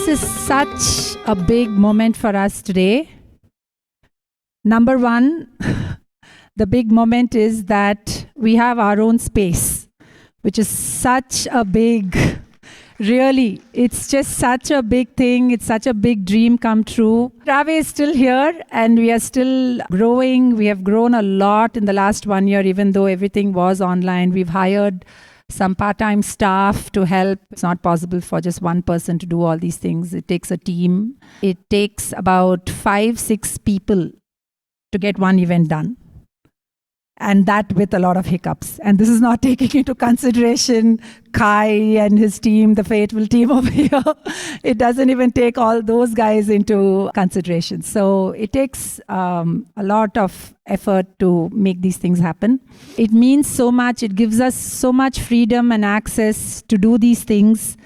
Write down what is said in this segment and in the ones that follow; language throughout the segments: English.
This is such a big moment for us today. Number one, the big moment is that we have our own space, which is such a big, really, it's just such a big thing. It's such a big dream come true. Rave is still here and we are still growing. We have grown a lot in the last 1 year, even though everything was online. We've hired some part-time staff to help. It's not possible for just one person to do all these things. It takes a team. It takes about 5-6 people to get one event done. And that with a lot of hiccups. And this is not taking into consideration Kai and his team, the Fateful team over here. It doesn't even take all those guys into consideration. So it takes a lot of effort to make these things happen. It means so much. It gives us so much freedom and access to do these things.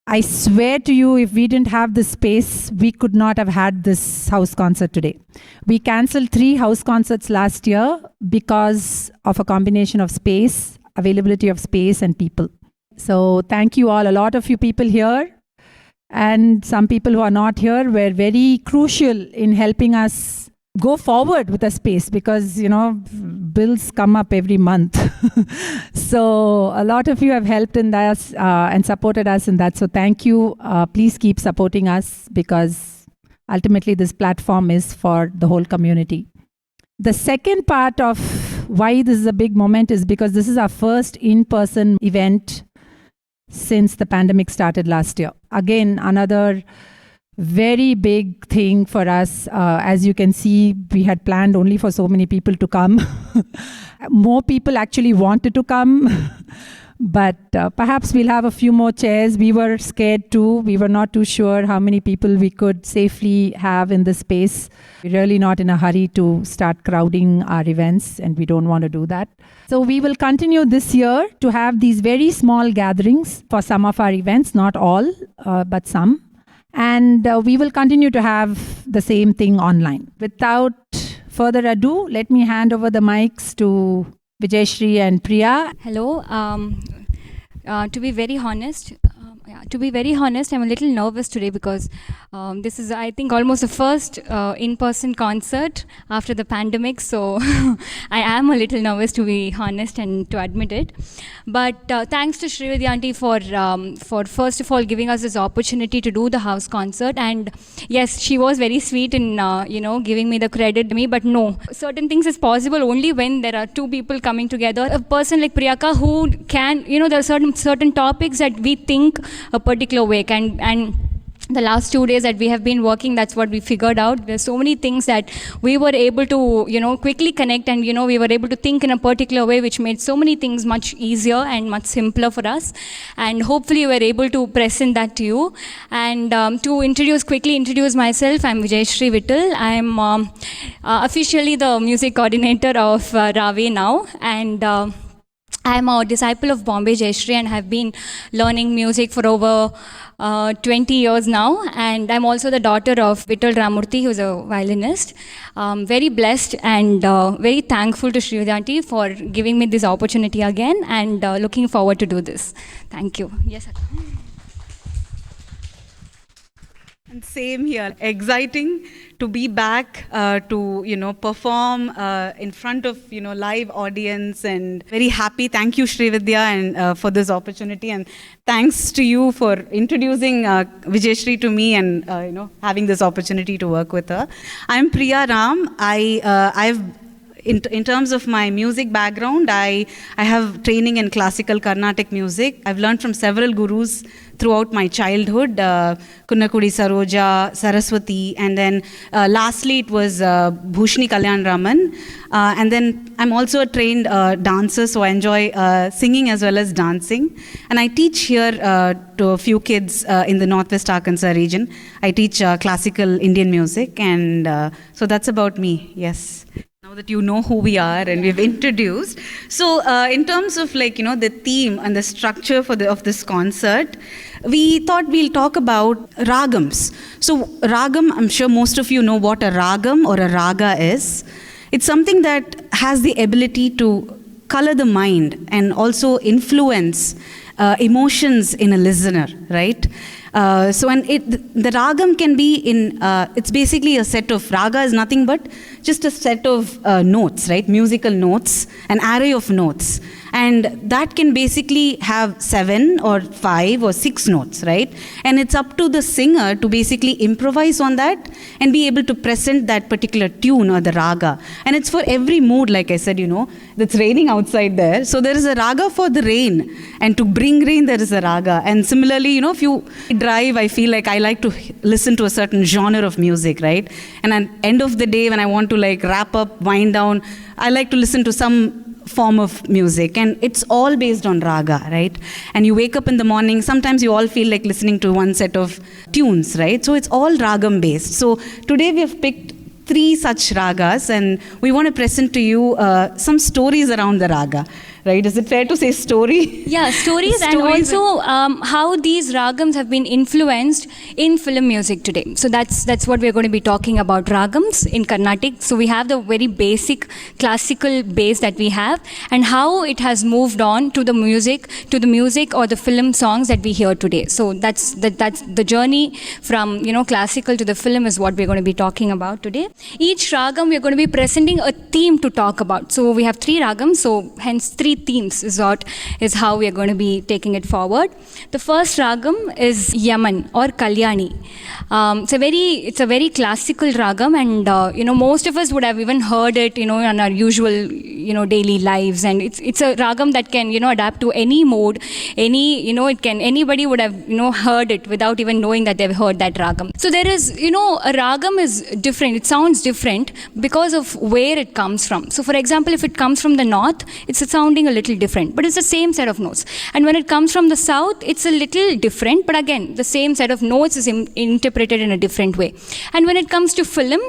I swear to you, if we didn't have this space, we could not have had this house concert today. We cancelled 3 house concerts last year because of a combination of space, availability of space and people. So thank you all. A lot of you people here and some people who are not here were very crucial in helping us go forward with a space because, you know, bills come up every month. So a lot of you have helped in this and supported us in that. So thank you. Please keep supporting us because ultimately this platform is for the whole community. The second part of why this is a big moment is because this is our first in-person event since the pandemic started last year. Again, another very big thing for us. As you can see, we had planned only for so many people to come. More people actually wanted to come, but perhaps we'll have a few more chairs. We were scared too. We were not too sure how many people we could safely have in the space. We're really not in a hurry to start crowding our events, and we don't want to do that. So we will continue this year to have these very small gatherings for some of our events, not all, but some. And we will continue to have the same thing online. Without further ado, let me hand over the mics to Vijayashree and Priya. Hello. To be very honest, I'm a little nervous today because this is, I think, almost the first in-person concert after the pandemic. So I am a little nervous, to be honest, and to admit it. But thanks to Srividya Aunty for first of all giving us this opportunity to do the house concert. And yes, she was very sweet in giving me the credit. But no, certain things is possible only when there are 2 people coming together. A person like Priyaka who can, there are certain topics that we think a particular way, and the last 2 days that we have been working, that's what we figured out. There's so many things that we were able to quickly connect, and we were able to think in a particular way, which made so many things much easier and much simpler for us. And hopefully we're able to present that to you. And to quickly introduce myself, I'm Vijayashree Vittal. I'm officially the music coordinator of Rave now, and I'm a disciple of Bombay Jayashree and have been learning music for over 20 years now. And I'm also the daughter of Vittal Ramurthy, who's a violinist. Very blessed and very thankful to Srividya Aunty for giving me this opportunity again, and looking forward to do this. Thank you. Yes, sir. And same here. Exciting to be back to perform in front of live audience, and very happy. Thank you, Srividya, and for this opportunity, and thanks to you for introducing Vijayashree to me and having this opportunity to work with her. I'm Priya Ram. In terms of my music background, I have training in classical Carnatic music. I've learned from several gurus throughout my childhood, Kunnakudi Saroja, Saraswati, and then lastly it was Bhushni Kalyan Raman. And then I'm also a trained dancer, so I enjoy singing as well as dancing. And I teach here to a few kids in the Northwest Arkansas region. I teach classical Indian music, and so that's about me, yes. Now that you know who we are and we've introduced. So in terms of the theme and the structure of this concert, we thought we'll talk about ragams. So ragam, I'm sure most of you know what a ragam or a raga is. It's something that has the ability to color the mind and also influence emotions in a listener, right? The ragam can be in, it's basically a set of, raga is nothing but just a set of notes, right? Musical notes, an array of notes. And that can basically have 7 or 5 or 6 notes, right? And it's up to the singer to basically improvise on that and be able to present that particular tune or the raga. And it's for every mood, like I said, it's raining outside there. So there is a raga for the rain. And to bring rain, there is a raga. And similarly, if you drive, I feel like I like to listen to a certain genre of music, right? And at the end of the day, when I want to like wrap up, wind down, I like to listen to some form of music, and it's all based on raga, right? And you wake up in the morning, sometimes you all feel like listening to one set of tunes, right? So it's all ragam based. So today we have picked 3 such ragas, and we want to present to you some stories around the raga, right? Is it fair to say story? Yeah, stories and also how these ragams have been influenced in film music today. So that's what we're going to be talking about, ragams in Carnatic. So we have the very basic classical base that we have, and how it has moved on to the music or the film songs that we hear today. So that's the journey from classical to the film is what we're going to be talking about today. Each ragam we're going to be presenting a theme to talk about. So we have 3 ragams, so hence 3 themes is how we are going to be taking it forward. The first ragam is Yaman or Kalyani. It's a very classical ragam, and most of us would have even heard it in our usual daily lives, and it's a ragam that can adapt to any mode, anybody would have heard it without even knowing that they've heard that ragam. So there is a ragam is different, it sounds different because of where it comes from. So for example, if it comes from the north, it's sounding a little different, but it's the same set of notes. And when it comes from the south, it's a little different, but again, the same set of notes is interpreted in a different way. And when it comes to film,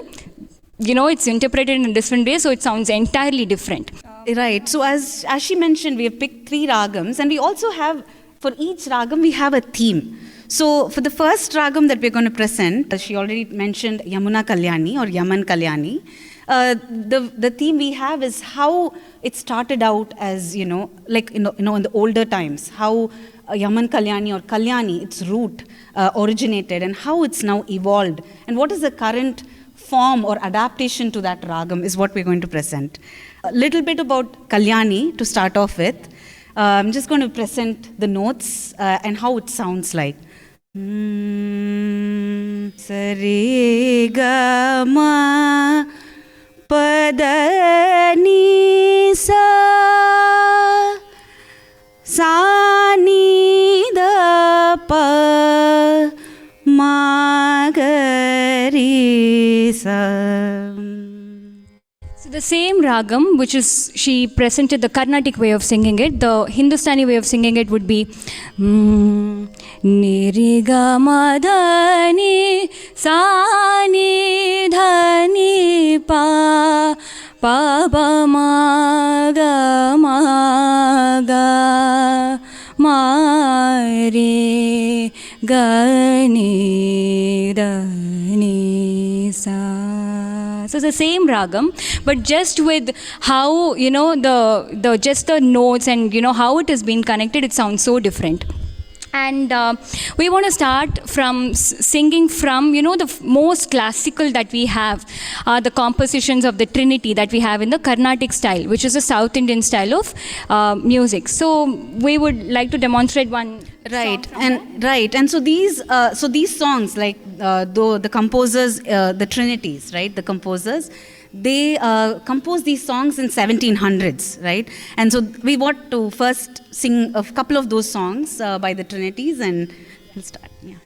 it's interpreted in a different way, so it sounds entirely different. Right. So as she mentioned, we have picked 3 ragams, and we also have, for each ragam, we have a theme. So for the first ragam that we're going to present, she already mentioned Yamuna Kalyani or Yaman Kalyani. The theme we have is how it started out as, in the older times, how Yaman Kalyani or Kalyani, its root originated, and how it's now evolved, and what is the current form or adaptation to that ragam is what we're going to present. A little bit about Kalyani to start off with. I'm just going to present the notes and how it sounds like. Sari ga ma pada ni sa sa ni da pa ma ga ri sa. So the same ragam, which is, she presented the Carnatic way of singing it, the Hindustani way of singing it would be Niri ga ma dha ni sa ni dha ni pa pa ba ma ga ma re ga ni da ni sa. So it's the same ragam, but just with how the notes and how it has been connected, it sounds so different. And we want to start from singing from the most classical that we have, the compositions of the Trinity that we have in the Carnatic style, which is a South Indian style of music. So we would like to demonstrate one. Right, and so these songs, like the composers, the Trinities, right? The composers, they composed these songs in 1700s, right? And so we want to first sing a couple of those songs by the Trinities, and we'll start. Yeah.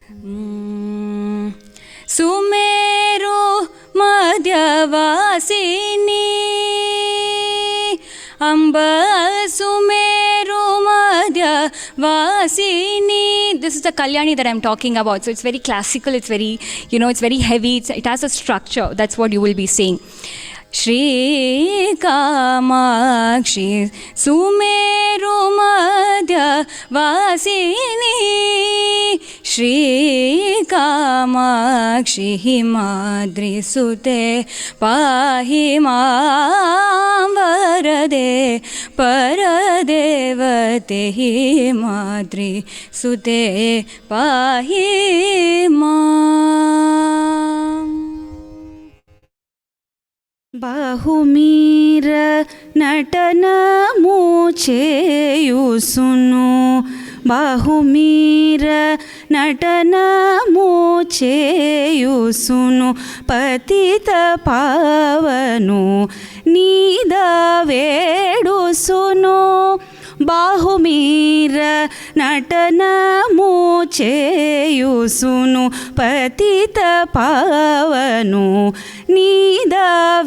Sumeru Madhyavasini Amba Sumeru Madhyavasini. This is the Kalyani that I'm talking about. So it's very classical, it's very, it's very heavy, it has a structure. That's what you will be saying. Shri Kamakshi Sumeru Madhyavasini श्रीकामाक्षि हिमाद्रिसुते पाहि मां वरदे परदेवते हिमाद्रिसुते पाहि माम्। బాహుమీర నటనము చేయుసును బాహుమీర నటనము చేయుసును పతిత పావను నీద వేడుసును బాహుమీర నటనము చేయుసును పతిత పావను నీద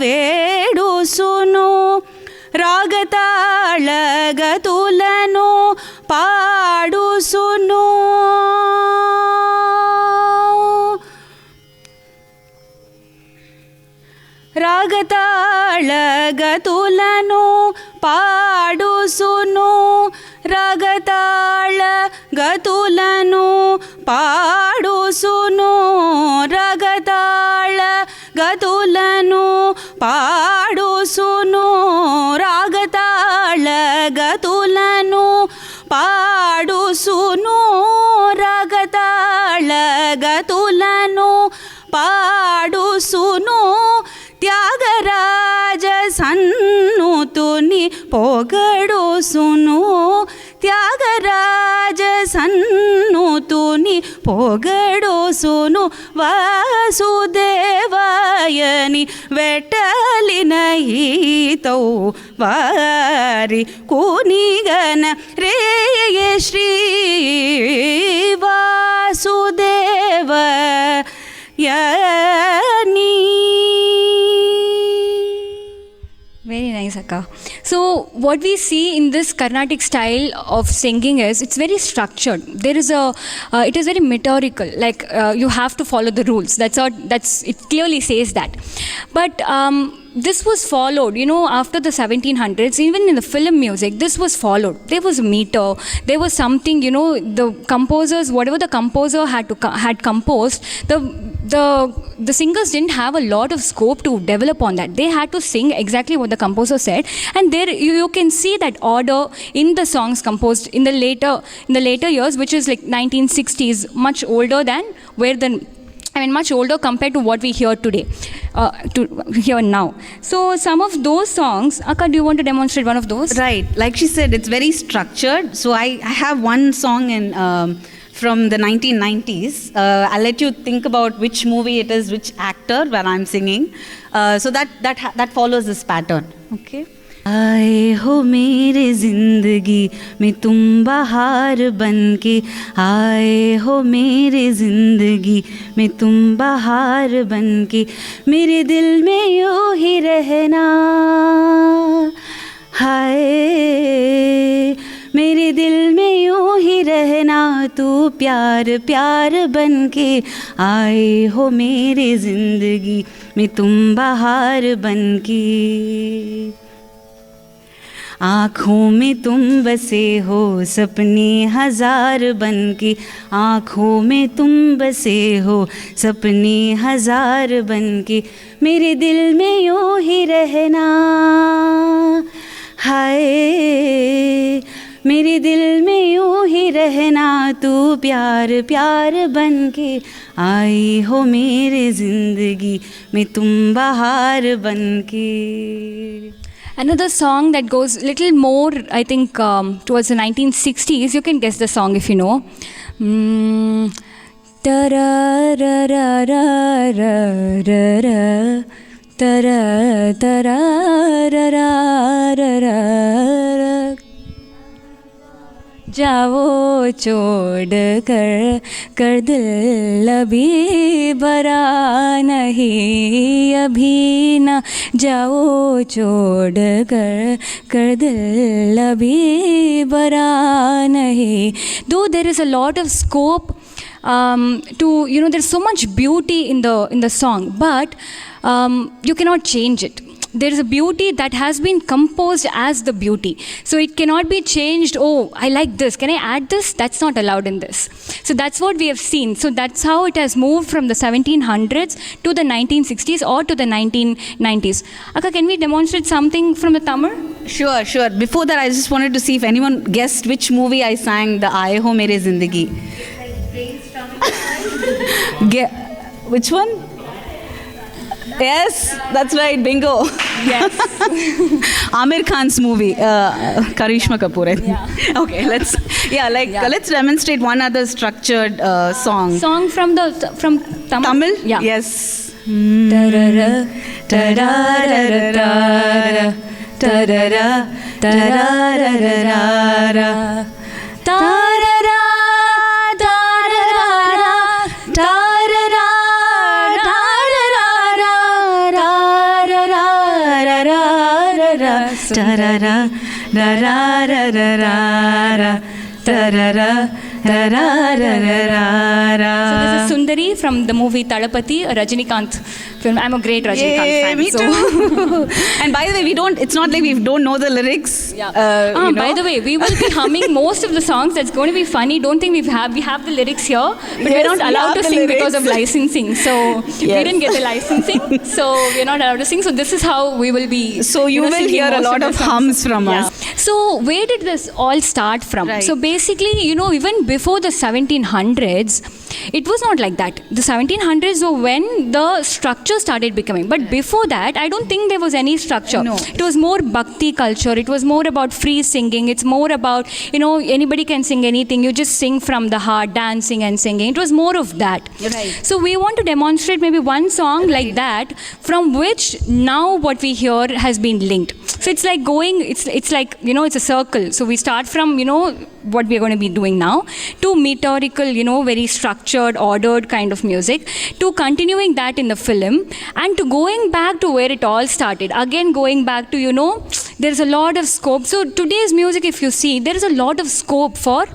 వేడుసును రాగతాళ గతులను పాడుసును రాగతాళ గతులను పాడుసును రాగతాళ గతులను పాడుసును రాగతాళ గతులను పాడుసును రాగతాళ గతులను పాడుసును రాగతాళ గతులను పాడుసును త్యాగరాజ సన్నుతుని పొగడుసును త్యాగరాజ సన్నుతుని పొగడుసును వాసుదేవాయని వెట్టలిన ఈతౌ వారి కూనిగన రే Shri Vasudeva yani. Very nice, Akka. So what we see in this Carnatic style of singing is it's very structured. There is it is very methodical. Like you have to follow the rules. It clearly says that. But this was followed, after the 1700s, even in the film music, this was followed. There was a meter, there was something, the composers, whatever the composer had composed, the singers didn't have a lot of scope to develop on that. They had to sing exactly what the composer said, and there you can see that order in the songs composed in the later years, which is like 1960s, much older than much older compared to what we hear today, hear now. So some of those songs, Akka, do you want to demonstrate one of those? Right, like she said, it's very structured. So I have one song from the 1990s. I'll let you think about which movie it is, which actor, where I'm singing. So that follows this pattern. Okay. आए हो मेरे ज़िंदगी में तुम बहार बनके आए हो मेरे ज़िंदगी में तुम बहार बनके मेरे दिल में यूं ही रहना हाय मेरे दिल में यूं ही रहना तू प्यार प्यार बनके आए हो मेरे ज़िंदगी में तुम बहार बनके आँखों में तुम बसे हो सपने हजार बनके आँखों में तुम बसे हो सपने हजार बनके मेरे दिल में यूं ही रहना हाय मेरे दिल में यूं ही रहना तू प्यार प्यार बनके आई हो मेरे ज़िंदगी में तुम बहार बनके. Another song that goes little more, I think, towards the 1960s. You can guess the song if you know. जाओ छोड़ कर दिल अभी भरा नहीं अभी ना जाओ छोड़ कर दिल अभी भरा नहीं. Though there is a lot of scope to there's so much beauty in the song, but you cannot change it. there is a beauty that has been composed as the beauty. So it cannot be changed. Oh, I like this. Can I add this? That's not allowed in this. So that's what we have seen. So that's how it has moved from the 1700s to the 1960s or to the 1990s. Akka, can we demonstrate something from the Tamil? Sure, sure. Before that, I just wanted to see if anyone guessed which movie I sang the Aaye Ho Mere Zindagi. Which one? Yes, that's right, bingo. Yes. Amir Khan's movie, Karishma Kapoor. I think. Yeah. Okay, let's demonstrate one other structured song. Song from Tamil? Tamil? Yeah. Yes. Ta-da-da, ta-da-da-da-da-da, ta-da-da, ta-da-da-da-da-da, ta-da-da, ta-da-da-da, ta-da-da, ta-da-da, ta-da-da, ta-da-da. So this is Sundari from the movie Tadapati, a Rajinikanth film. I'm a great Rajinikanth fan. Me too. And by the way, it's not like we don't know the lyrics. Yeah. By the way, we will be humming most of the songs. That's going to be funny. Don't think we have the lyrics here, but we're not allowed to sing because of licensing. So we didn't get the licensing, so we're not allowed to sing. So this is how we will be. So you will hear a lot of hums from us. So where did this all start from? Right. So basically, even before the 1700s, it was not like that. The 1700s were when the structure started becoming. But before that, I don't think there was any structure. No. It was more bhakti culture. It was more about free singing. It's more about, anybody can sing anything. You just sing from the heart, dancing and singing. It was more of that. Right. So we want to demonstrate maybe one song like that, from which now what we hear has been linked. So it's like it's like, it's a circle. So we start from, what we're going to be doing now, to meteorical, very structured, ordered kind of music, to continuing that in the film, and to going back to where it all started. Again, going back to, there's a lot of scope. So today's music, if you see, there is a lot of scope for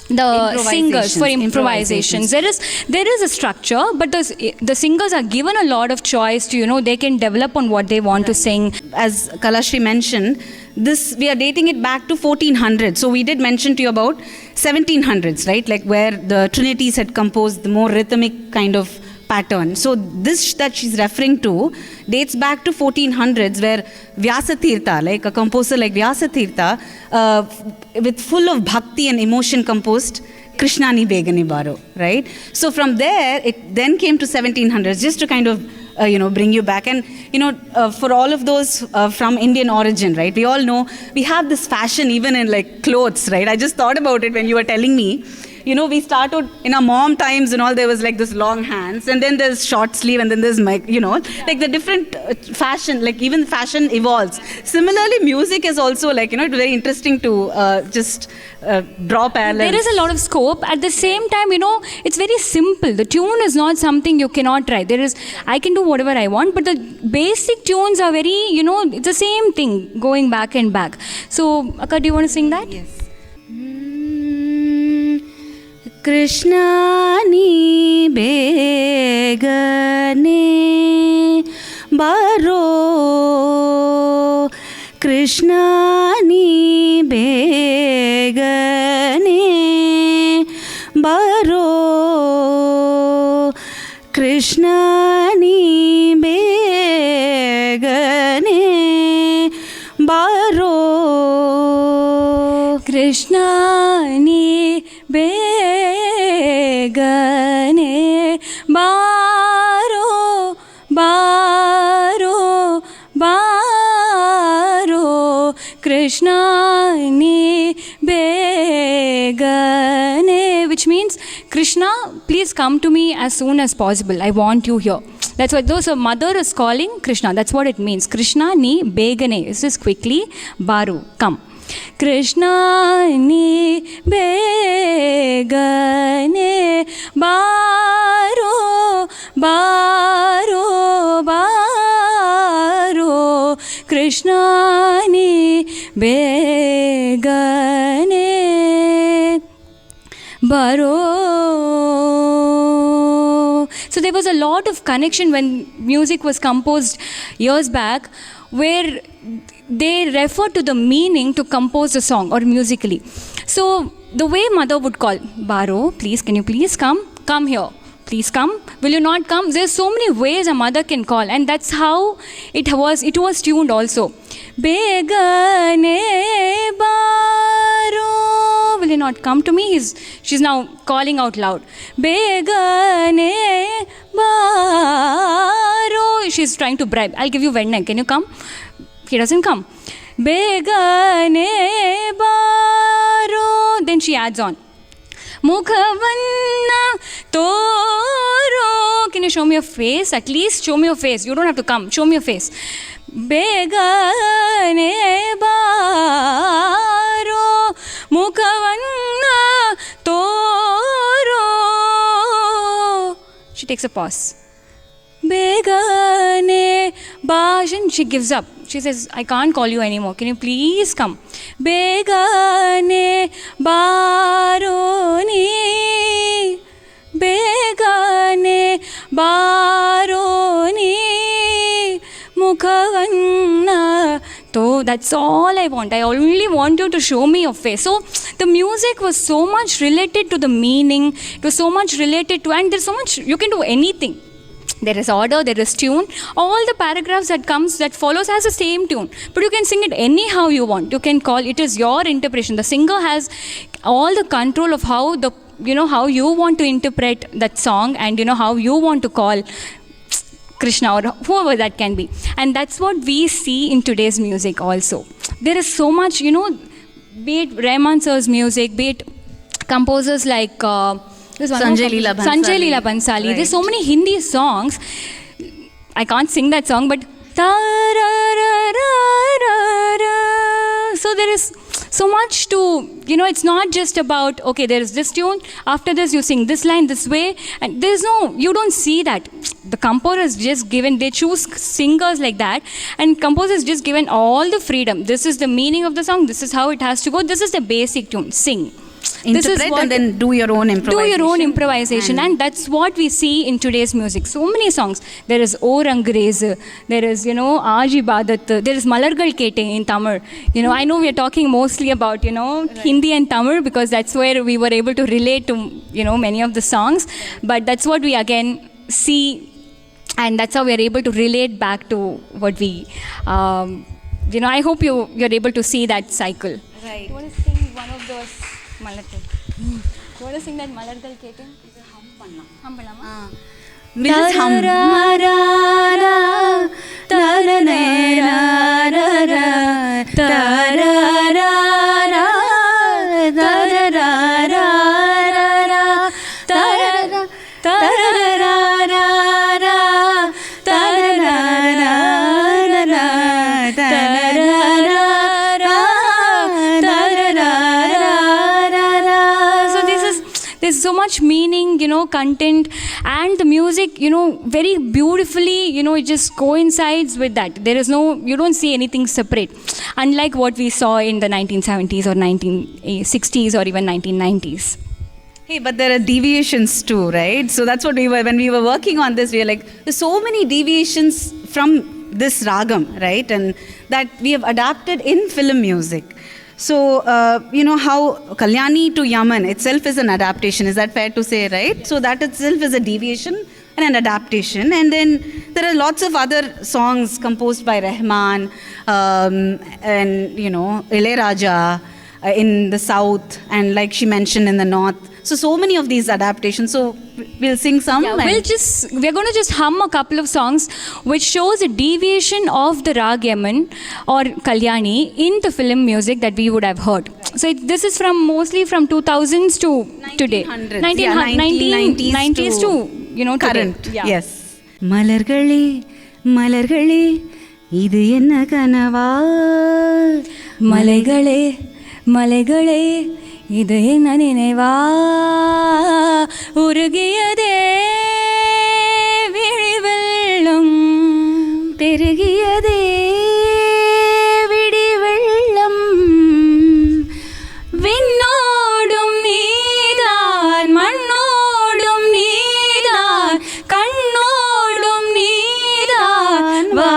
the singers, for improvisations. There is a structure, but the singers are given a lot of choice to, they can develop on what they want to sing. As Kalashri mentioned, we are dating it back to 1400. So we did mention to you about 1700s, right? Like where the Trinities had composed the more rhythmic kind of pattern. So this that she's referring to dates back to 1400s, where Vyasatirtha, like a composer like Vyasatirtha, with full of bhakti and emotion, composed Krishna Ni Begane Baro, right? So from there, it then came to 1700s, just to kind of bring you back. And, for all of those from Indian origin, right, we all know we have this fashion even in like clothes, right? I just thought about it when you were telling me. We started in our mom times and all, there was like this long hands, and then there's short sleeve, and then there's like the different fashion, like even fashion evolves. Similarly, music is also like, it's very interesting to just draw parallels. There is a lot of scope. At the same time, it's very simple. The tune is not something you cannot try. I can do whatever I want, but the basic tunes are very, it's the same thing going back and back. So, Akka, do you want to sing that? Yes. Krishna ni begane baro, Krishna ni begane baro, Krishna ni begane baro, Krishna ni begane baro, baro, baro, Krishna ni begane, which means, Krishna, please come to me as soon as possible. I want you here. That's what a mother is calling Krishna. That's what it means. Krishna ni begane. This is quickly, baru, come. Krishna ni begane baro, baro, baro, Krishna ni begane baro. So there was a lot of connection when music was composed years back. where they refer to the meaning to compose a song or musically. So the way mother would call, Baro, please, can you please come? Come here. Please come. Will you not come? There's so many ways a mother can call, and that's how it was tuned also. Begane Baro. Will you not come to me? She's now calling out loud. Begane Baro. She's trying to bribe. I'll give you Vedna. Can you come? He doesn't come. Begane Baro. Then she adds on. Mukhavanna Toro. Can you show me your face? At least show me your face. You don't have to come. Show me your face. Begane Baro. Mukhavanna Toro. She takes a pause. Begane Bajan. She gives up. She says, I can't call you anymore. Can you please come? Begane Baroni. Begane Baroni. Mukhavanna. So that's all I want. I only want you to show me your face. So the music was so much related to the meaning. It was so much related to, and there's so much, you can do anything. There is order, there is tune. All the paragraphs that follows has the same tune. But you can sing it anyhow you want. You can call, it is your interpretation. The singer has all the control of how how you want to interpret that song, and how you want to call Krishna or whoever that can be. And that's what we see in today's music also. There is so much, be it Rahman sir's music, be it composers like Sanjay Leela Bhansali. Right. There's so many Hindi songs. I can't sing that song, but so there is so much to, it's not just about, okay, there is this tune, after this you sing this line this way, and you don't see that. The composer is just given, they choose singers like that, and composer is just given all the freedom. This is the meaning of the song, this is how it has to go, this is the basic tune, sing. Interpret and then do your own improvisation. And that's what we see in today's music. So many songs. There is O Rangrez, there is, Aaj Ibadat, there is Malargal Kete in Tamil. I know we are talking mostly about, right, Hindi and Tamil, because that's where we were able to relate to, many of the songs. But that's what we again see, and that's how we are able to relate back to what we, I hope you're able to see that cycle. Right. You want to sing one of those? Malargal. You want to sing that Malargal Kete? Hum pannama. We'll just hum. There's so much meaning, content, and the music, very beautifully, it just coincides with that. There is you don't see anything separate, unlike what we saw in the 1970s or 1960s or even 1990s. Hey, but there are deviations too, right? So that's what when we were working on this, we were like, there's so many deviations from this ragam, right? And that we have adapted in film music. So, how Kalyani to Yaman itself is an adaptation. Is that fair to say, right? So that itself is a deviation and an adaptation. And then there are lots of other songs composed by Rahman and, Ilayaraja in the south, and like she mentioned, in the north. So many of these adaptations. So we'll sing some. Yeah, we're going to just hum a couple of songs which shows a deviation of the Rag Yaman or Kalyani in the film music that we would have heard. So this is mostly from 2000s to today. 1990s to current. Today. Yeah. Yes. Malargale, Malargale, idu enna kanava. Malaigale, Malaigale, இது என்ன நினைவா உருகியதே விழி வெள்ளம் பெருகியதே விடி வெள்ளம் விண்ணோடும் நீதான் மண்ணோடும் நீதான் கண்ணோடும் நீதான் வா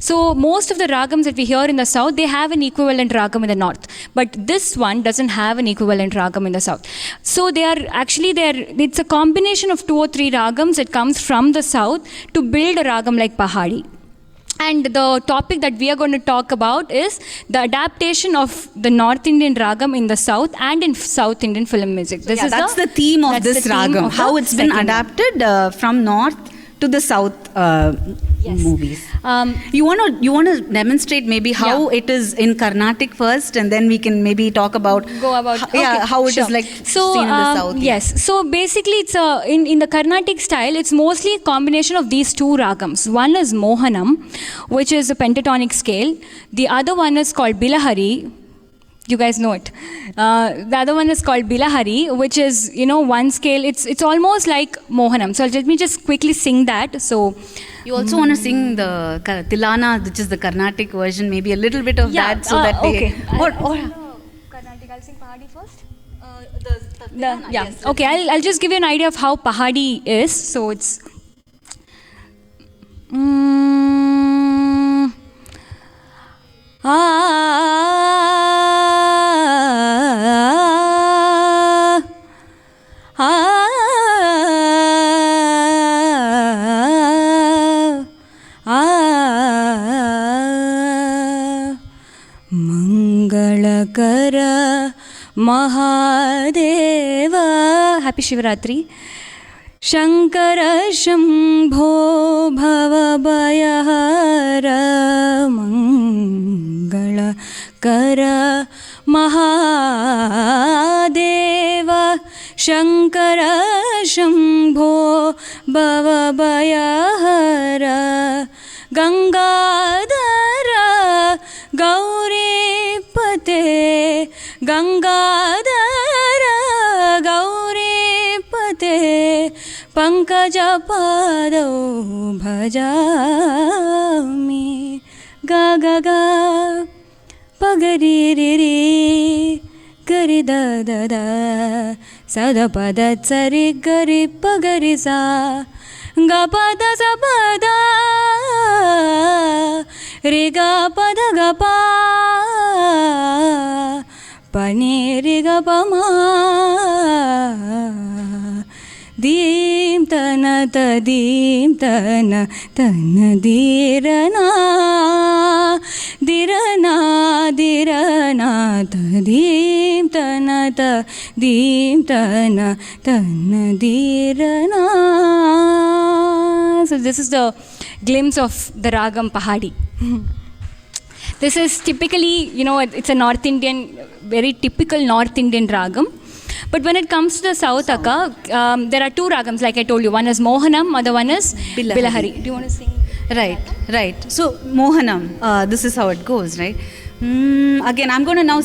So most of the ragams that we hear in the south, they have an equivalent ragam in the north. But this one doesn't have an equivalent ragam in the south. So it's a combination of 2 or 3 ragams that comes from the south to build a ragam like Pahadi. And the topic that we are going to talk about is the adaptation of the North Indian ragam in the South and in South Indian film music. That's the theme of this ragam, how it's been adapted from North to the South movies. You want to demonstrate maybe how it is in Carnatic first, and then we can maybe talk about how it is like seen in the South. Yes. So basically, it's in the Carnatic style. It's mostly a combination of these 2 ragams. One is Mohanam, which is a pentatonic scale. The other one is called Bilahari. You guys know it. The other one is called Bilahari, which is, one scale. It's almost like Mohanam. So let me just quickly sing that. So you also want to sing the Tilana, which is the Carnatic version, maybe a little bit of that, so that they... Carnatic, I'll sing Pahadi first. Yes. Okay, I'll just give you an idea of how Pahadi is. So it's... Mangalakara Mahadeva. Happy Shivaratri. Shankara Shambho Bhavabhayahara Mangalakara Mahadeva. Shankara Shambho Bhavabhayahara Gangadhara Gauripate. Gangadhara Gauripate. Pankaja Padau Bhajami. Ga ga ga Pagari ri Gari da da da Sada pada tsari gari pagari sa Ga pada sa pada Ri ga pada ga pa Pani ri ga pa ma Dim tana ta dim tana tana dirana dirana dirana ta dim tana ta dim tana tana dirana. So this is the glimpse of the ragam Pahadi. This is typically, it's a North Indian, very typical North Indian ragam. But when it comes to the South Akka, there are 2 ragams, like I told you. One is Mohanam, other one is Bilahari. Do you want to sing? Right. So Mohanam, this is how it goes, right? Again, I'm going to now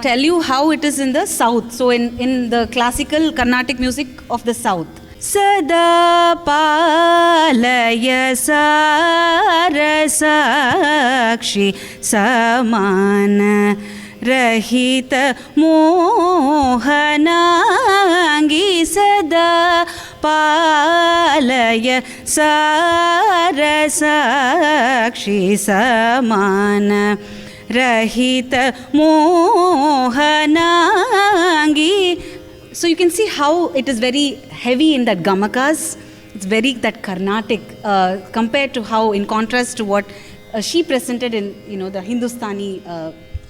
tell you how it is in the South. So in the classical Carnatic music of the South. Sada palaya sarasakshi samana rahita mohanangi sada palaya sarasakshi samana rahita mohanangi. So you can see how it is very heavy in that gamakas. It's very that Carnatic compared to how, in contrast to what she presented in the Hindustani.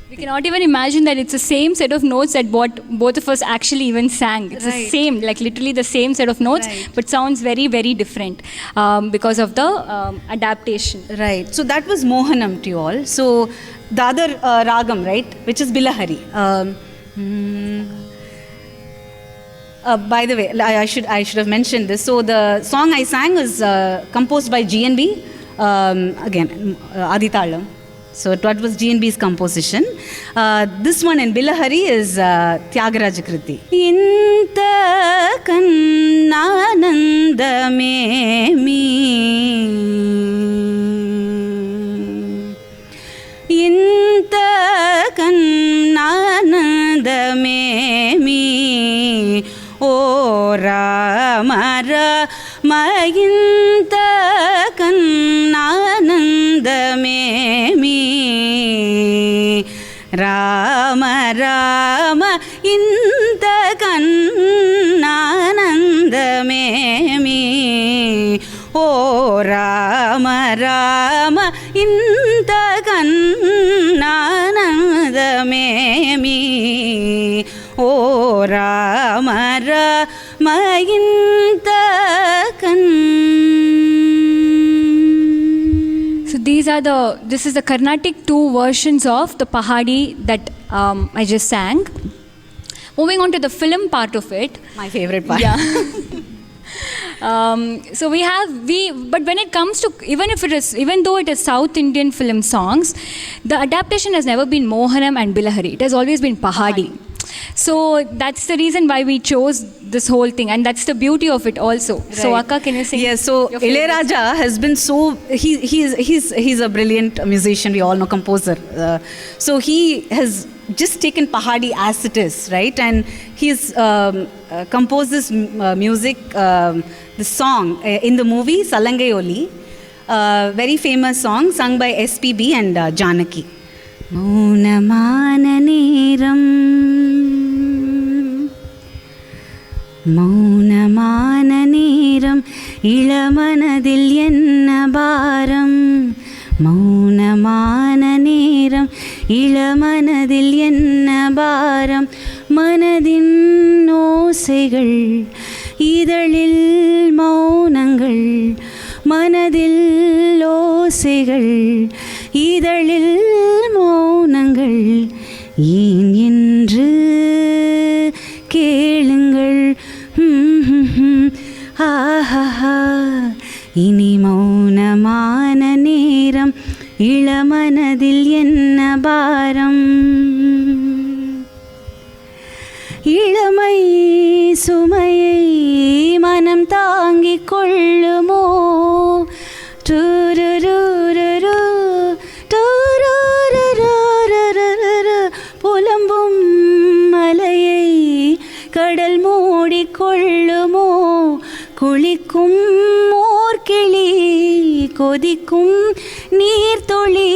We cannot even imagine that it's the same set of notes that what both of us actually even sang. It's the same, like literally the same set of notes, but sounds very, very different because of the adaptation. Right. So that was Mohanam to you all. So the other ragam, right, which is Bilahari. By the way, I should have mentioned this. So the song I sang was composed by GNB, again Aditalam. So that was GNB's composition. This one in Bilahari is Tyagaraja Kriti. Inta kannananda me Inta kannananda me O Rama Rama Inta kannananda Rama Rama ఇంతకన్నానందమేమి oh Rama Rama ఇంతకన్నానందమేమి oh Rama Rama So this is the Carnatic 2 versions of the Pahadi that I just sang. Moving on to the film part of it. My favorite part. Yeah. So but when it comes to, even though it is South Indian film songs, the adaptation has never been Mohanam and Bilahari. It has always been Pahadi. So that's the reason why we chose this whole thing, and that's the beauty of it also. Right. So Akka, can you sing? Yes, so Ilayaraja has been so, he's a brilliant musician, we all know, composer. So he has just taken Pahadi as it is, right? And he's composed this music, the song in the movie Salangai Oli, very famous song sung by SPB and Janaki. மௌனமான நேரம் இளமனதில் என்ன பாரம் மௌனமான நேரம் இளமனதில் என்ன பாரம் மனதின் ஓசைகள் இதழில் மௌனங்கள் மனதில் ஓசைகள் இதழில் மௌனங்கள் ஏன் என்று கேளுங்கள் ஆஹா இனி மௌனமான நேரம் இளமனதில் என்ன பாரம் இளமை சுமையை மனம் தாங்கிக் கொள்ளுமோ டுருருருரு டுருருருரு புலம்பும் மலையை கடல் மூடிக்கொள்ளுமோ குளிக்கும் மோர்கிளி கொதிக்கும் நீர்த்துளி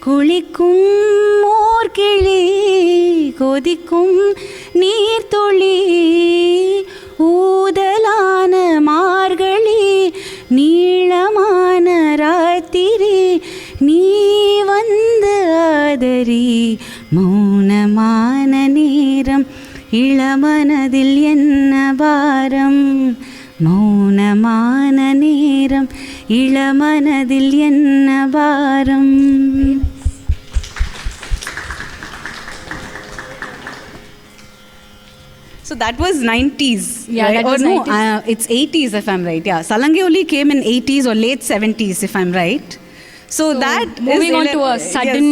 குளிக்கும் மோர்கிளி கொதிக்கும் நீர்த்துளி ஊதலான மார்கழி நீளமான ராத்திரி நீ வந்து ஆதரி மௌனமான நேரம் இளமனதில் என்ன பாரம் மௌனமான நேரம் இளமனதில் என்ன பாரம். So that was 90s. Yeah, right? that was 90s. It's 80s if I'm right. Yeah, Salangai Oli came in 80s or late 70s if I'm right. So that moving on to a sudden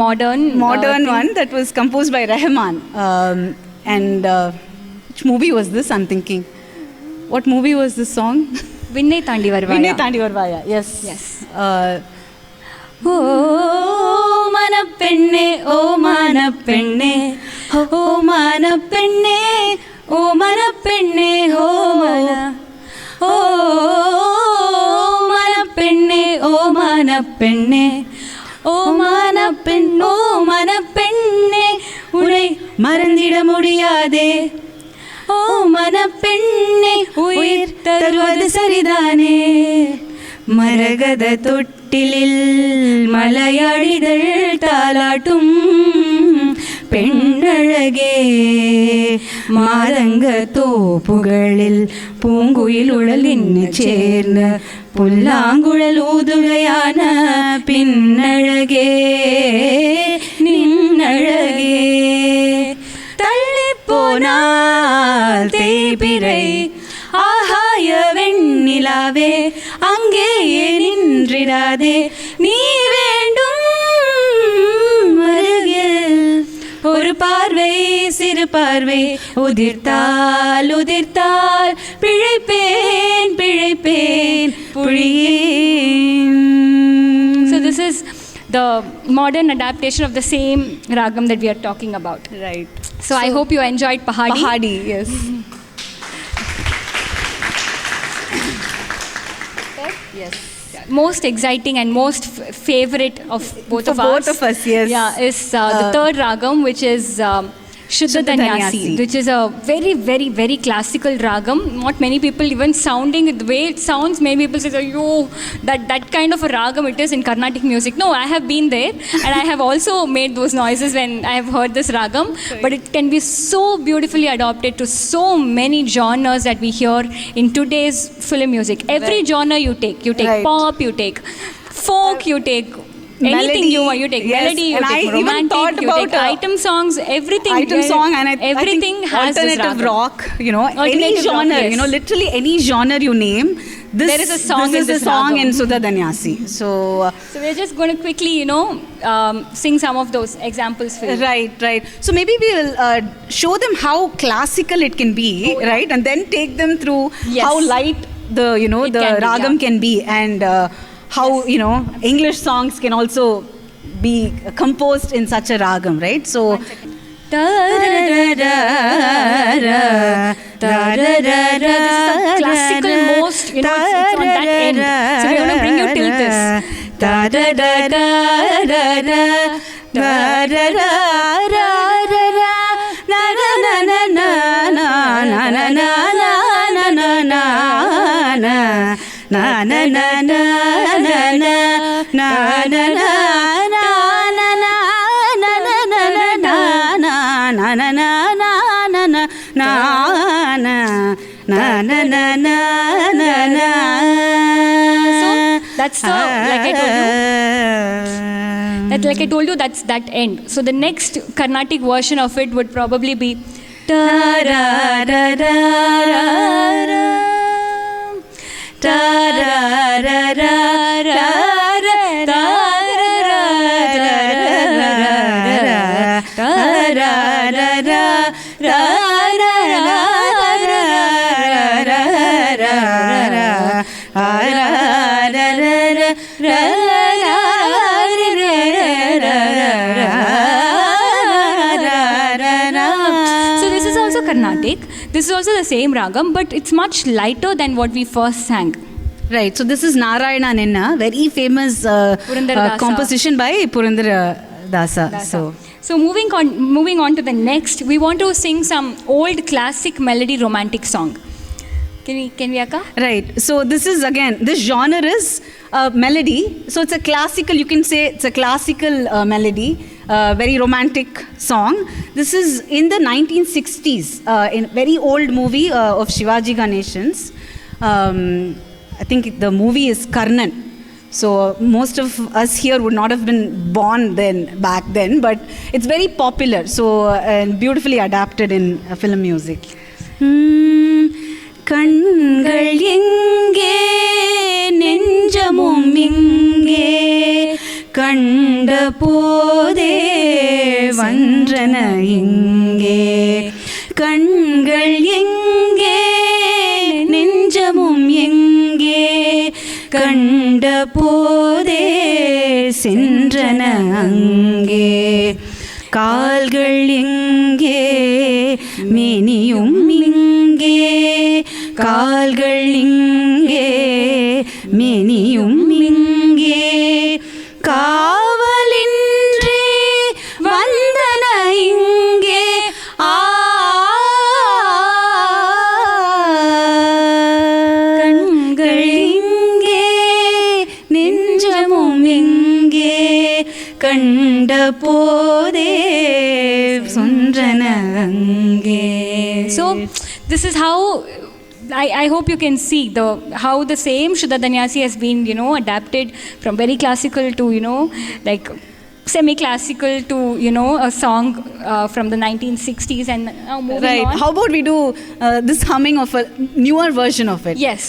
modern one that was composed by Rahman. And which movie was this? I'm thinking. What movie was this song? Vinnai Thandi Varvaya. Vinnai Thandi Varvaya. Yes. Yes. Oh manapenne, oh manapenne, oh manapenne, oh manapenne, oh manapenne, oh manapenne, oh manapenne, oh manapenne, உன்னை மறந்திட முடியாதே ஓ மனப்பெண்ணே உயிர் தருவது சரிதானே மரகத தொட்டிலில் மலையாடிதழ் தாலாட்டும் பெண்ணழகே மாதங்க தோப்புகளில் பூங்குயில் உழலின் சேர்ந்த புல்லாங்குழல் ஊதுகையான பின்னழகே நின்னழகே தள்ளி போனால் தேய்பிறை ஆகாய வெண்ணிலாவே அங்கேயே நின்றிடாதே நீ வேண்டும் அருகில் ஒரு பார்வை சிறு பார்வை உதிர்த்தால் உதிர்த்தால் பிழைப்பேன் பிழைப்பேன் புழியேன். So this is the modern adaptation of the same ragam that we are talking about. Right. So I hope you enjoyed Pahadi. Pahadi, yes. said? Yes. Most exciting and most favorite of both For of us. both of us, yes. Yeah, is the third ragam, which is Shuddha Shuddha Dhanyasi, Dhanyasi. which is a very, very, very classical ragam. Not many people even sounding the way it sounds. Many people say, "Yo, that kind of a ragam it is in Carnatic music." No, I have been there, and I have also made those noises when I have heard this ragam. But it can be so beautifully adopted to so many genres that we hear in today's film music. Every genre you take Right. pop, you take folk, you take. Anything Melody, you want, you take yes. melody, you And I take even romantic, thought you about take item songs, everything. Item song, and everything I think has this alternative ragam. rock, you know, any Alternative rock, genre, yes. you know, literally any genre you name. There is a song this in is this a song ragam. in Shuddha Dhanyasi. So, So we're just going to quickly, sing some of those examples for you. right. So maybe we will show them how classical it can be, right? And then take them through Yes. how light the, It the can be, ragam yeah. can be, and how, English songs can also be composed in such a ragam, right? So, This is a classical most, it's on that end. So we're going to bring you till this. That's the, like I told you, that's that end. So the next Carnatic version of it would probably be So this is also Carnatic. This is also the same ragam, but it's much lighter than what we first sang. right. So this is Narayana Ninna, very famous Purandaradasa. composition by Purandaradasa. So moving on to the next, we want to sing some old classic melody romantic song. Can we Akka? Right. So this is again, this genre is melody. So it's a classical, you can say it's a classical melody, very romantic song. This is in the 1960s, in very old movie of Shivaji Ganeshan's. I think the movie is Karnan. So most of us here would not have been born back then, but it's very popular. So and beautifully adapted in film music. கண்கள் எங்கே நெஞ்சமும் இங்கே கண்ட போதே வன்றன இங்கே கண்கள் எங்கே நெஞ்சமும் எங்கே கண்ட போதே சென்றன அங்கே கால்கள் எங்கே மேனியும் இங்கே கால்கள் இங்கே மேனியும் இங்கே காவலின்றி வந்தன இங்கே கண்கள் இங்கே நெஞ்சமும் எங்கே கண்ட போதே சொன்றன அங்கே. So this is how I hope you can see how the same Shuddha Dhanyasi has been adapted from very classical to like semi-classical to a song from the 1960s and now moving on. How about we do this humming of a newer version of it? Yes.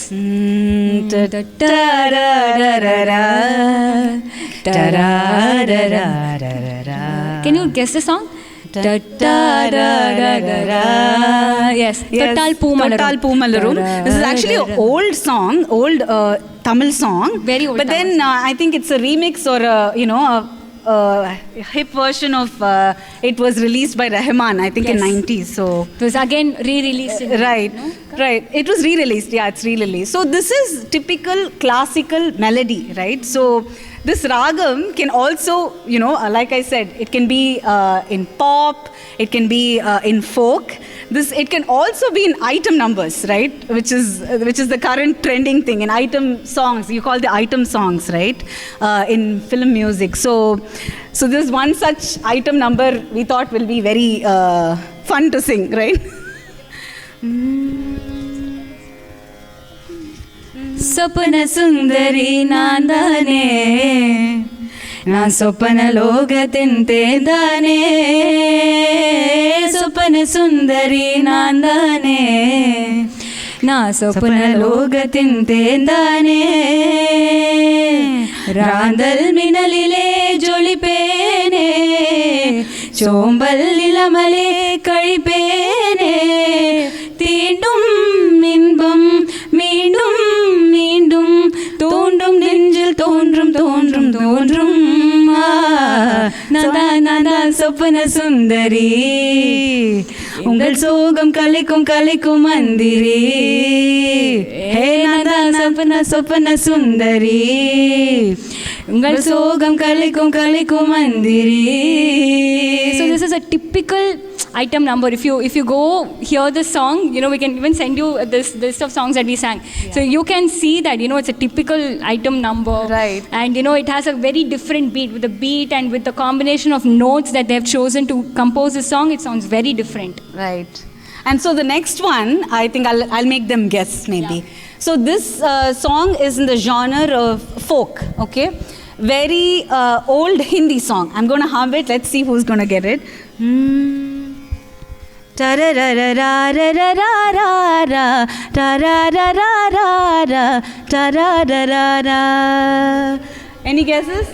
Can you guess the song? Yes, Tottal Poomalarum. This is actually an old song, old Tamil song. Very old But then I think it's a remix or hip version of it was released by Rahman, I think in 90s. So it was again re-released. Right. It was re-released. Yeah, it's re-released. So this is typical classical melody, right? So this ragam can also, like I said, it can be in pop, it can be in folk. It can also be in item numbers, right? Which is the current trending thing in item songs. You call the item songs, right? In film music. So this one such item number we thought will be very fun to sing, right? சொப்பன சுந்தரி நான் தானே, நான் சொப்பன லோகத்தின் தேதானே, சொப்பன சுந்தரி நான் தானே, நான் சொப்பன லோகத்தின் தேதானே, ராந்தல் மினலிலே ஜொலிப்பேனே, சோம்பல் இளமலே கழிப்பேனே, தீண்டும் இன்பம் மீண்டும் மீண்டும் தோன்றும் நெஞ்சில் தோன்றும் தோன்றும் தோன்றும் நான் சொப்பன சுந்தரி, உங்கள் சோகம் கலைக்கும் கலைக்கும் மந்திரி, சொப்பன சுந்தரி, உங்கள் சோகம் கலைக்கும் கலைக்கும் மந்திரி. So this is a typical item number. If you go hear this song, we can even send you this list of songs that we sang. Yeah. So you can see that it's a typical item number, right? And it has a very different beat. With the beat and with the combination of notes that they have chosen to compose this song, it sounds very different, right? And so the next one, I think I'll make them guess maybe. Yeah. So this song is in the genre of folk, okay? Very old Hindi song. I'm going to hum it. Let's see who's going to get it. Any guesses?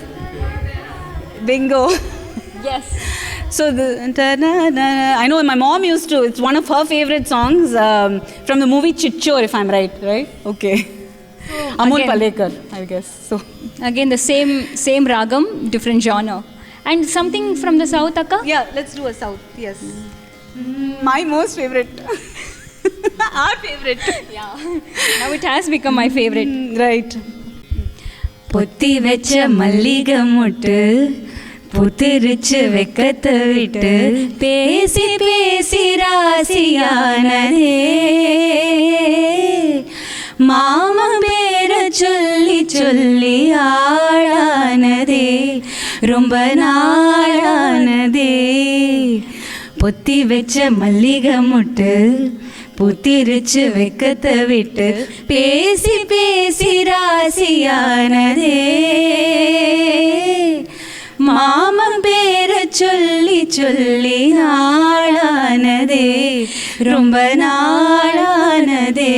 Bingo. Yes. So I know my mom used to, it's one of her favorite songs from the movie Chichor, if I'm right? Okay. Amol Palekar, I guess. So again the same ragam, different genre. And something from the south, Akka? Yeah, let's do a south. Yes. My most favorite. Our favorite. Yeah. Now it has become my favorite. Right. பொத்தி வெச்ச மல்லிகை முட்டு புத்திரிச்சு வெக்கத்தை விட்டு பேசி பேசி ராசியானதே, மாமன் பேர சொல்லி சொல்லி ஆளானதே, ரொம்ப நாளானதே, பொத்தி வெச்ச மல்லிகை முட்டு புத்திரிச்சு வெக்கத்தை விட்டு பேசி பேசி ராசியானதே, மாமன் பேர சொல்லி சொல்லி நாளானதே, ரொம்ப நாளானதே,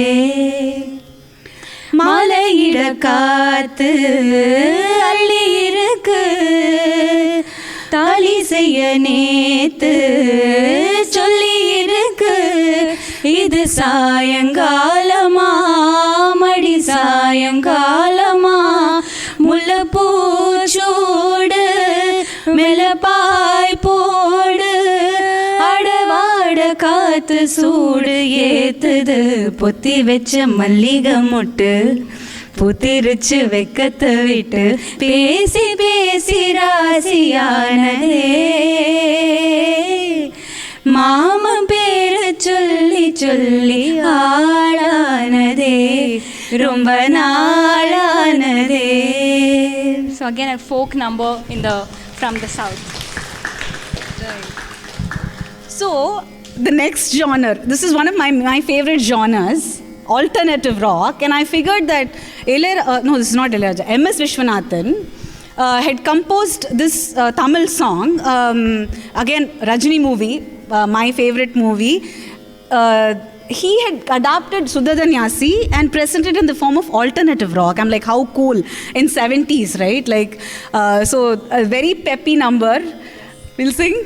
மலையிட காத்து அள்ளி இருக்கு, தாலி செய்ய நேத்து சொல்லி இருக்கு, இது சாயங்காலமா மடி சாயங்காலமா, முல்லைப்பூச்சூடு மெலப்பாய் போடு, அடவாட காத்து சூடு ஏத்துது, பொத்தி வெச்ச மல்லிகை முட்டு புத்திரிச்சு வெக்கத்தை விட்டு பேசி பேசி ராசியானதே, மாமன் பேர சொல்லி சொல்லி ஆளானதே, ரொம்ப நாளானதே. So again a folk number from the south. Right. So the next genre, this is one of my favorite genres, alternative rock, and I figured that this is not Ilayaraja, M.S. Vishwanathan had composed this Tamil song, again Rajini movie, my favorite movie. He had adapted Sudhadaniyasi and presented in the form of alternative rock. I'm like, how cool, in 70s, right? Like, so a very peppy number. We'll sing.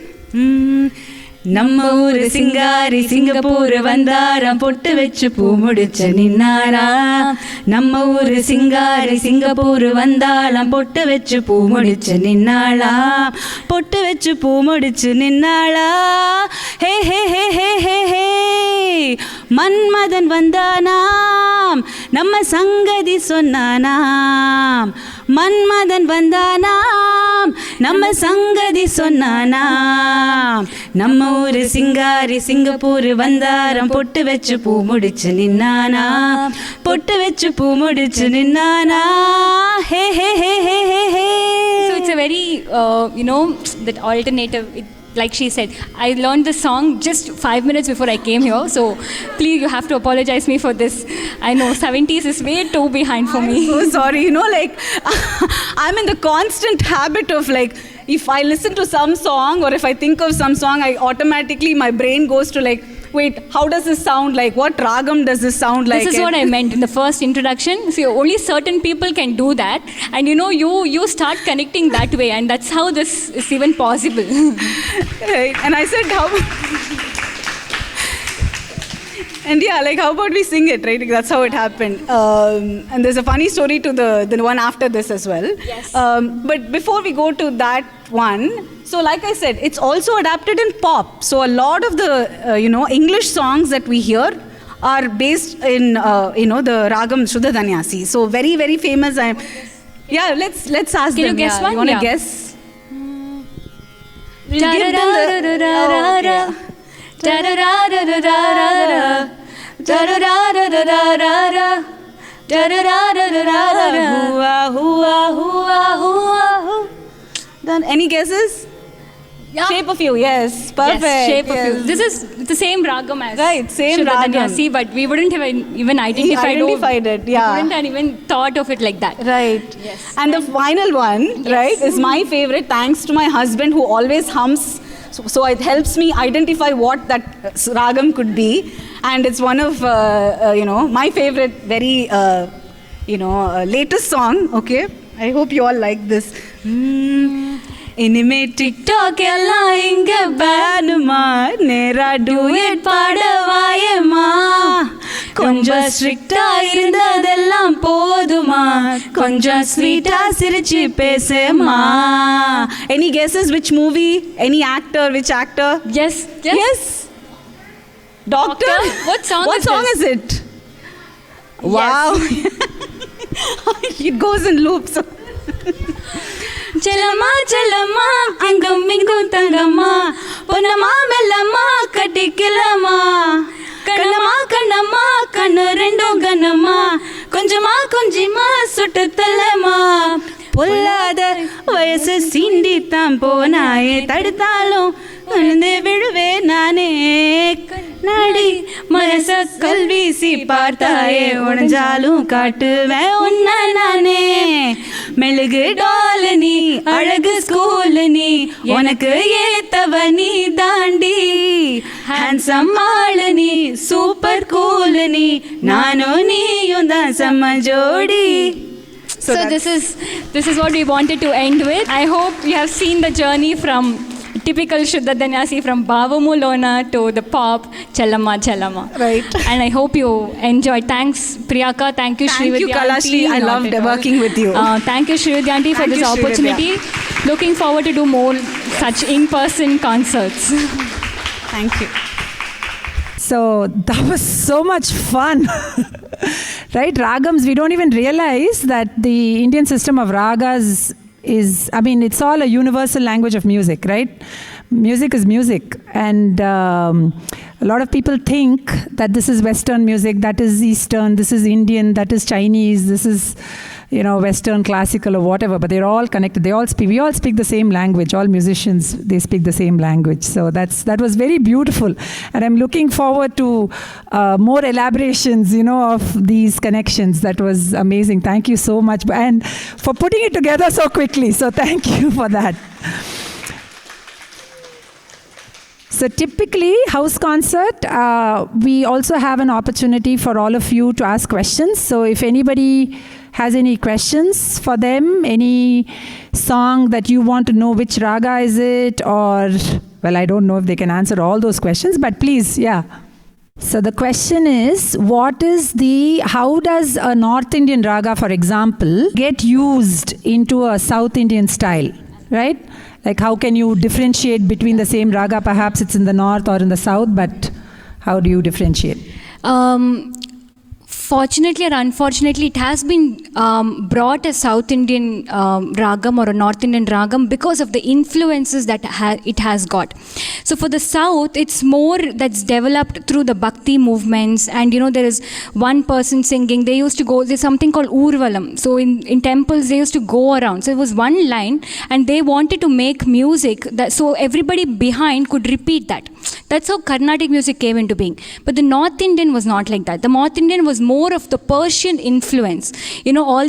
நம்ம ஊரு சிங்காரி Singapore வந்தாராம் பொட்டு வச்சு பூ முடிச்சு நின்னாராம். நம்ம ஊரு சிங்காரி Singapore வந்தாளாம் பொட்டு வச்சு பூ முடிச்சு நின்னாளாம். பொட்டு வச்சு பூ முடிச்சு நின்னாளா. ஹே ஹே ஹே ஹே ஹே ஹே மன்மதன் வந்தானாம் நம்ம சங்கதி சொன்னானாம். மன்மதன் வந்தானாம் நம்ம சங்கதி சொன்னானாம். நம்ம ஊரு சிங்காரி சிங்கப்பூர் வந்தாராம் பொட்டு வச்சு பூ முடிச்சு நின்னானா. பொட்டு வச்சு பூ முடிச்சு நின்னானா. ஹே ஹே ஹே ஹே ஹே ஹே. So it's a very, that alternative. Like she said, I learned the song just 5 minutes before I came here. So please, you have to apologize me for this. I know 70s is way too behind for me. I'm so sorry. I'm in the constant habit of if I listen to some song or if I think of some song, automatically my brain goes to wait, how does this sound like? What ragam does this sound like? This is what I meant in the first introduction. See, only certain people can do that. And you start connecting that way. And that's how this is even possible. Right. And I said, how... And yeah, how about we sing it, right? That's how it happened. And there's a funny story to the one after this as well. Yes. But before we go to that one, so like I said, it's also adapted in pop. So a lot of the, English songs that we hear are based in, the Ragam Shuddha Danyasi. So very, very famous. Yeah, let's ask Can them. you guess one? You want to Yeah. guess? We'll give them the... Done. Any guesses? Yeah. Shape of You, yes. Perfect. Yes, Shape yes. of You. This is the same ragam as Right, same Shuddha ragam. Danyasi, but we wouldn't have even identified it, yeah. We wouldn't have even thought of it like that. Right. Yes. And the final one, right, is my favorite, thanks to my husband who always hums. So it helps me identify what that ragam could be. And it's one of, my favorite, very, latest song. Okay. I hope you all like this. இனிமே TikTok எல்லாம் இங்க பேனுமா, நேரா duet பாட வாயமா, கொஞ்சம் ஸ்ட்ரிக்டா இருந்ததெல்லாம் போதுமா, கொஞ்சம் ஸ்வீட்டா சிரிச்சு பேசுமா. Any guesses which movie, any actor, which actor? Yes. Yes. Doctor? What song is it? Wow. It goes in loops. Chalama chalama angam mingum tangama ponama mellama katikilama kanama kanama kanu rendum ganama konjama konjima suttu tallama பொல்லாத வயசு சீண்டித்தான் போனாயே, தடுத்தாலும் விழுந்து விழுவே நானே, கண்ணாடி மனச கல்வீசி பார்த்தாயே, உடஞ்சாலும் காட்டுவேன் உன்ன நானே, மெழுகு டால் நீ அழகு ஸ்கூல் நீ, உனக்கு ஏத்தவ நீ தாண்டி, ஹேண்ட்ஸம் ஆளு நீ சூப்பர் கூல் நீ, நானும் நீயும் தான் செம்ம ஜோடி. So this is what we wanted to end with. I hope you have seen the journey from typical Shuddha Danyasi from Bavamu Lona to the pop Chalama Chalama. Right. And I hope you enjoyed. Thanks Priyaka, thank you Thank you, Srividya Kalashri. I loved working with you. Thank you Srividyanti for Thank this you, opportunity. Looking forward to do more such in-person concerts. Thank you. So that was so much fun. Right? Ragams, we don't even realize that the Indian system of ragas is, it's all a universal language of music, right? Music is music. And a lot of people think that this is Western music, that is Eastern, this is Indian, that is Chinese, this is, Western classical or whatever, but they're all connected. We all speak the same language. All musicians, they speak the same language. So that was very beautiful. And I'm looking forward to more elaborations, of these connections. That was amazing. Thank you so much. And for putting it together so quickly. So thank you for that. So typically, house concert, we also have an opportunity for all of you to ask questions. So if anybody has any questions for them, any song that you want to know which raga is it, or Well, I don't know if they can answer all those questions, but please, yeah. So the question is, how does a North Indian raga, for example, get used into a South Indian style, right? Like how can you differentiate between the same raga? Perhaps it's in the north or in the south, but how do you differentiate? Fortunately or unfortunately, it has been brought as South Indian ragam or a North Indian ragam because of the influences that it has got. So for the South, it's more that's developed through the Bhakti movements, and there is one person singing. They used to go, there's something called Urvalam. So in temples, they used to go around. So it was one line, and they wanted to make music so everybody behind could repeat that. That's how Carnatic music came into being. But the North Indian was not like that. The North Indian was more of the Persian influence. All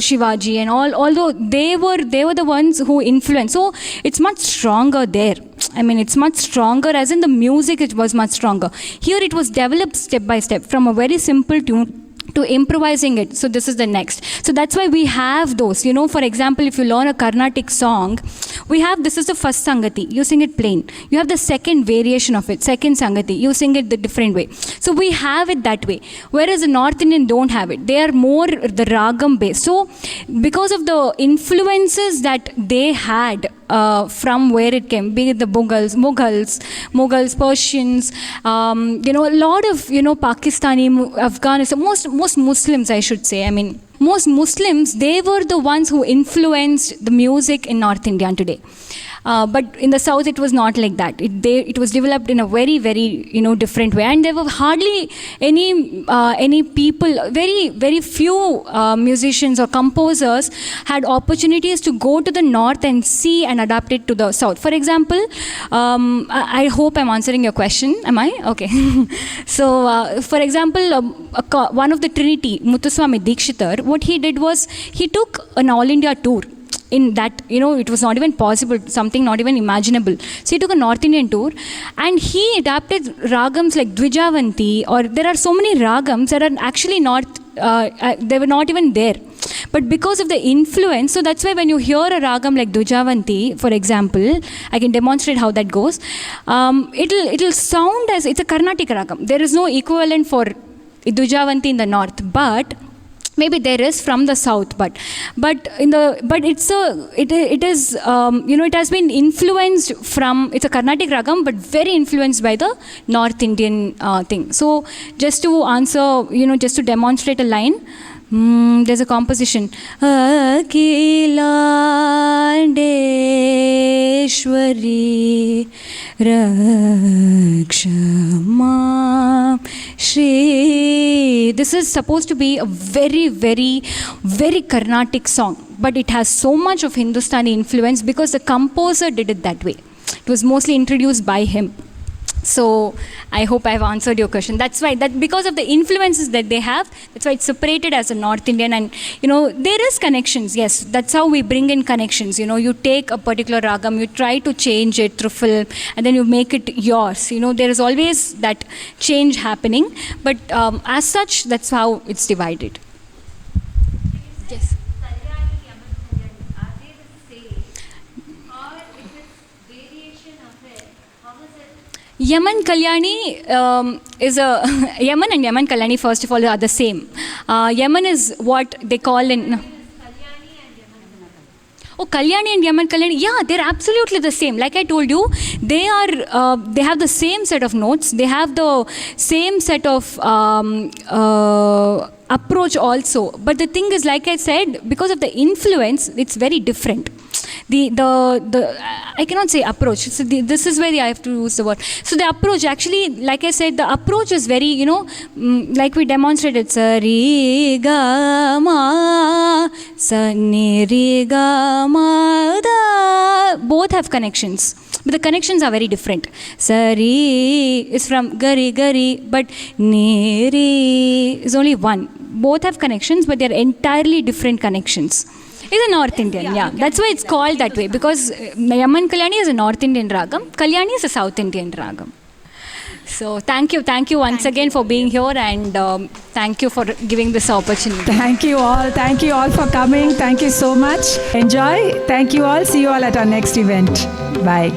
Shivaji and although they were the ones who influenced. So it's much stronger there. I mean, it's much stronger, as in the music, it was much stronger. Here it was developed step by step from a very simple tune to improvising it. So this is the next. So that's why we have those. For example, if you learn a Carnatic song, this is the first Sangati. You sing it plain. You have the second variation of it, second Sangati. You sing it the different way. So we have it that way. Whereas the North Indian don't have it. They are more the ragam based. So because of the influences that they had from where it came, be it the Mughals, Persians, a lot of, Pakistani, Afghanistan, most Muslims, I should say. I mean, most Muslims, they were the ones who influenced the music in North India today. But in the South, it was not like that. It was developed in a very, very, different way. And there were hardly any people, very, very few musicians or composers had opportunities to go to the North and see and adapt it to the South. For example, I hope I'm answering your question. Am I? Okay. So, for example, one of the Trinity, Muthuswami Dikshitar, what he did was he took an All India tour. In that, it was not even possible, something not even imaginable. So he took a North Indian tour and he adapted ragams like Dvijavanti, or there are so many ragams that are actually not, they were not even there. But because of the influence, so that's why when you hear a ragam like Dvijavanti, for example, I can demonstrate how that goes. It'll sound as, it's a Carnatic ragam. There is no equivalent for Dvijavanti in the north, but maybe there is from the south, but it has been influenced from, it's a Carnatic ragam, but very influenced by the North Indian thing. So just to answer, just to demonstrate a line, there's a composition. Akilandeshwari Rakshama Shri. This is supposed to be a very, very, very Carnatic song, but it has so much of Hindustani influence because the composer did it that way. It was mostly introduced by him. So I hope I've answered your question. That's why, because of the influences that they have, that's why it's separated as a North Indian. And, there is connections. Yes, that's how we bring in connections. You take a particular ragam, you try to change it through film, and then you make it yours. There is always that change happening. But as such, that's how it's divided. Yes. Yaman Kalyani is Yaman and Yaman Kalyani, first of all, are the same. Yaman is what they call in... Oh, Kalyani and Yaman Kalyani, yeah, they're absolutely the same. Like I told you, they have the same set of notes. They have the same set of approach also. But the thing is, like I said, because of the influence, it's very different. I cannot say approach. So this is where I have to use the word. So the approach, actually, like I said, the approach is very, like we demonstrated. Sa re ga ma, sa ni re ga ma da. Both have connections, but the connections are very different. Sa re is from gari gari, but ni re is only one. Both have connections, but they are entirely different connections. It's a North Indian, yeah. That's why it's called that way, because Yaman Kalyani is a North Indian ragam, Kalyani is a South Indian ragam. So thank you once again for being here, and thank you for giving this opportunity. Thank you all for coming. Thank you so much. Enjoy. Thank you all. See you all at our next event. Bye.